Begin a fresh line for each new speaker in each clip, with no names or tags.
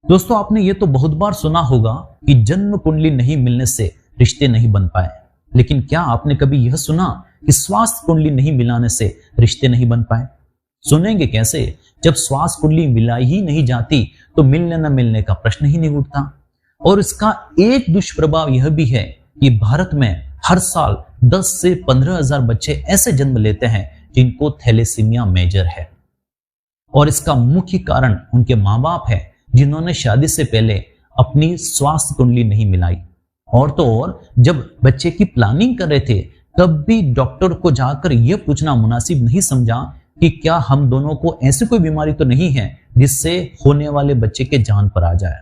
दोस्तों, आपने ये तो बहुत बार सुना होगा कि जन्म कुंडली नहीं मिलने से रिश्ते नहीं बन पाए, लेकिन क्या आपने कभी यह सुना कि स्वास्थ्य कुंडली नहीं मिलाने से रिश्ते नहीं बन पाए? सुनेंगे कैसे जब स्वास्थ्य कुंडली मिलाई ही नहीं जाती तो मिलने न मिलने का प्रश्न ही नहीं उठता। और इसका एक दुष्प्रभाव यह भी है कि भारत में हर साल 10 से 15,000 बच्चे ऐसे जन्म लेते हैं जिनको थैलेसीमिया मेजर है, और इसका मुख्य कारण उनके माँ बाप है जिन्होंने शादी से पहले अपनी स्वास्थ्य कुंडली नहीं मिलाई। और तो और जब बच्चे की प्लानिंग कर रहे थे तब भी डॉक्टर को जाकर यह पूछना मुनासिब नहीं समझा कि क्या हम दोनों को ऐसी कोई बीमारी तो नहीं है जिससे होने वाले बच्चे के जान पर आ जाए।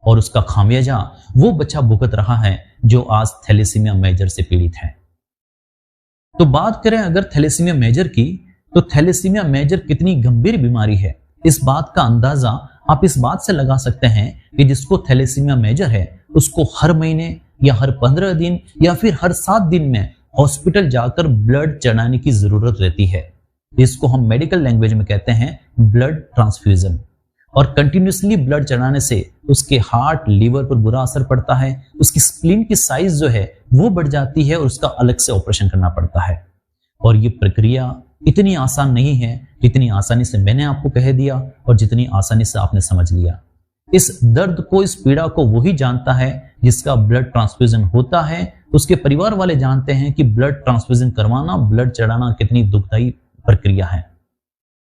और उसका खामियाजा वो बच्चा भुगत रहा है जो आज थैलेसीमिया मेजर से पीड़ित है। तो बात करें अगर थैलेसीमिया मेजर की, तो थैलेसीमिया मेजर कितनी गंभीर बीमारी है, इस बात का अंदाजा आप इस बात से लगा सकते हैं कि जिसको थैलेसीमिया मेजर है उसको हर महीने या हर 15 दिन या फिर हर 7 दिन में हॉस्पिटल जाकर ब्लड चढ़ाने की जरूरत रहती है। इसको हम मेडिकल लैंग्वेज में कहते हैं ब्लड ट्रांसफ्यूजन। और कंटिन्यूसली ब्लड चढ़ाने से उसके हार्ट, लीवर पर बुरा असर पड़ता है, उसकी स्प्लीन की साइज जो है वो बढ़ जाती है और उसका अलग से ऑपरेशन करना पड़ता है। और ये प्रक्रिया इतनी आसान नहीं है जितनी आसानी से मैंने आपको कह दिया और जितनी आसानी से आपने समझ लिया। इस दर्द को, इस पीड़ा को वही जानता है जिसका ब्लड ट्रांसफ्यूजन होता है। उसके परिवार वाले जानते हैं कि ब्लड ट्रांसफ्यूजन करवाना, ब्लड चढ़ाना कितनी दुखदायी प्रक्रिया है।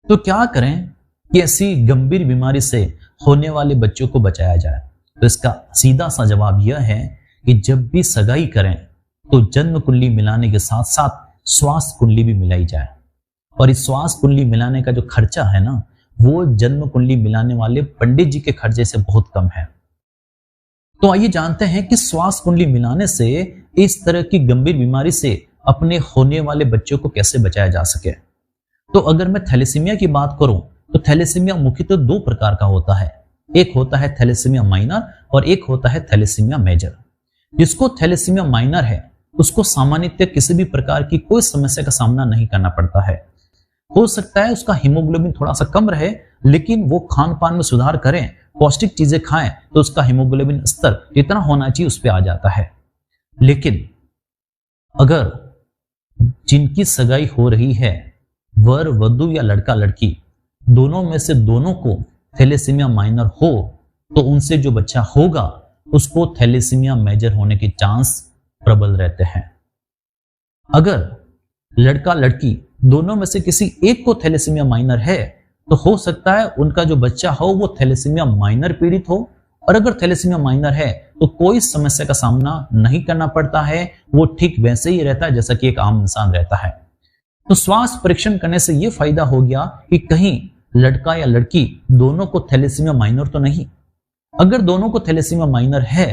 तो क्या करें कि ऐसी गंभीर बीमारी से होने वाले बच्चों को बचाया जाए? तो इसका सीधा सा जवाब यह है कि जब भी सगाई करें तो जन्म कुंडली मिलाने के साथ साथ स्वास्थ्य कुंडली भी मिलाई जाए। और इस स्वास्थ्य कुंडली मिलाने का जो खर्चा है ना, वो जन्म कुंडली मिलाने वाले पंडित जी के खर्चे से बहुत कम है। तो आइए जानते हैं कि स्वास्थ्य कुंडली मिलाने से इस तरह की गंभीर बीमारी से अपने होने वाले बच्चों को कैसे बचाया जा सके। तो अगर मैं थैलेसीमिया की बात करूं तो थैलेसीमिया मुख्यतः 2 प्रकार का होता है। एक होता है थैलेसीमिया माइनर और एक होता है थैलेसीमिया मेजर। जिसको थैलेसीमिया माइनर है उसको सामान्यतः किसी भी प्रकार की कोई समस्या का सामना नहीं करना पड़ता है। हो सकता है उसका हीमोग्लोबिन थोड़ा सा कम रहे, लेकिन वो खान पान में सुधार करें, पौष्टिक चीजें खाएं तो उसका हीमोग्लोबिन स्तर जितना होना चाहिए उस पर आ जाता है। लेकिन अगर जिनकी सगाई हो रही है, वर वधू या लड़का लड़की, दोनों में से दोनों को थैलेसीमिया माइनर हो तो उनसे जो बच्चा होगा उसको थैलेसीमिया मेजर होने के चांस प्रबल रहते हैं। अगर लड़का लड़की दोनों में से किसी एक को थैलेसीमिया माइनर है तो हो सकता है उनका जो बच्चा हो वो थैलेसीमिया माइनर पीड़ित हो। और अगर थैलेसीमिया माइनर है तो कोई समस्या का सामना नहीं करना पड़ता है, वो ठीक वैसे ही रहता है जैसा कि एक आम इंसान रहता है। तो स्वास्थ्य परीक्षण करने से यह फायदा हो गया कि कहीं लड़का या लड़की दोनों को थैलेसीमिया माइनर तो नहीं। अगर दोनों को थैलेसीमिया माइनर है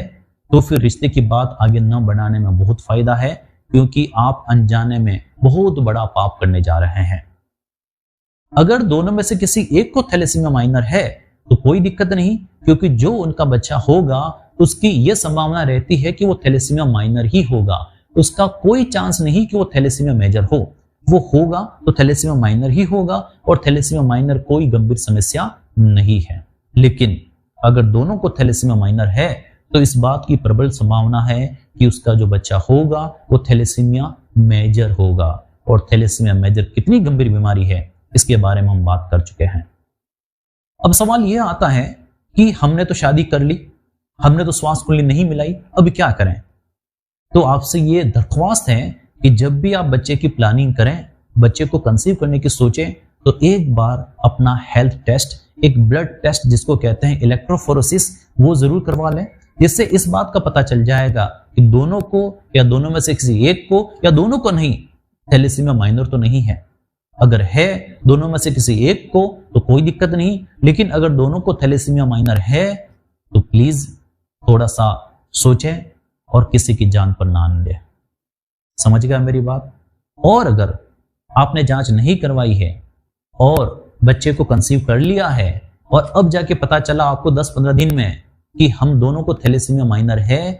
तो फिर रिश्ते की बात आगे न बढ़ाने में बहुत फायदा है, क्योंकि आप अनजाने में बहुत बड़ा पाप करने जा रहे हैं। अगर दोनों में से किसी एक को थैलेसीमिया माइनर है तो कोई दिक्कत नहीं, क्योंकि जो उनका बच्चा होगा उसकी यह संभावना रहती है कि वो थैलेसीमिया माइनर ही होगा। उसका कोई चांस नहीं कि वो थैलेसीमिया मेजर हो। वो होगा तो थैलेसीमिया माइनर ही होगा, और थैलेसीमिया माइनर कोई गंभीर समस्या नहीं है। लेकिन अगर दोनों को थैलेसीमिया माइनर है तो इस बात की प्रबल संभावना है कि उसका जो बच्चा होगा वो थैलेसीमिया मेजर होगा। और थैलेसीमिया मेजर कितनी गंभीर बीमारी है इसके बारे में हम बात कर चुके हैं। अब सवाल यह आता है कि हमने तो शादी कर ली, हमने तो स्वास्थ्य कुंडली नहीं मिलाई, अब क्या करें? तो आपसे ये दरख्वास्त है कि जब भी आप बच्चे की प्लानिंग करें, बच्चे को कंसीव करने की सोचें, तो एक बार अपना हेल्थ टेस्ट, एक ब्लड टेस्ट जिसको कहते हैं इलेक्ट्रोफोरेसिस, वो जरूर करवा लें, जिससे इस बात का पता चल जाएगा कि दोनों को या दोनों में से किसी एक को या दोनों को नहीं, थैलेसीमिया माइनर तो नहीं है। अगर है दोनों में से किसी एक को तो कोई दिक्कत नहीं, लेकिन अगर दोनों को थैलेसीमिया माइनर है तो प्लीज थोड़ा सा सोचें और किसी की जान पर ना आने दें। समझ गया मेरी बात? और अगर आपने जांच नहीं करवाई है और बच्चे को कंसीव कर लिया है और अब जाके पता चला आपको 10-15 दिन में कि हम दोनों को थैलेसीमिया माइनर है,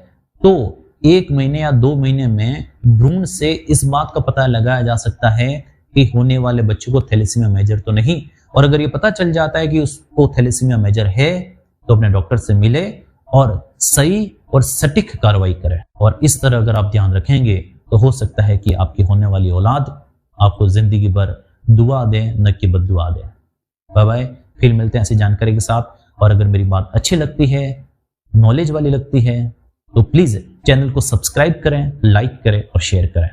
तो 1 महीने या 2 महीने में भ्रूण से इस बात का पता लगाया जा सकता है कि होने वाले बच्चे को थैलेसीमिया मेजर तो नहीं। और अगर ये पता चल जाता है कि उसको थैलेसीमिया मेजर है तो अपने डॉक्टर से मिले और सही और सटीक कार्रवाई करें। और इस तरह अगर आप ध्यान रखेंगे तो हो सकता है कि आपकी होने वाली औलाद आपको जिंदगी भर दुआ दे, न कि बद्दुआ दे। बाय बाय, फिर मिलते हैं ऐसी जानकारी के साथ। और अगर मेरी बात अच्छी लगती है, नॉलेज वाली लगती है, तो प्लीज चैनल को सब्सक्राइब करें, लाइक करें और शेयर करें।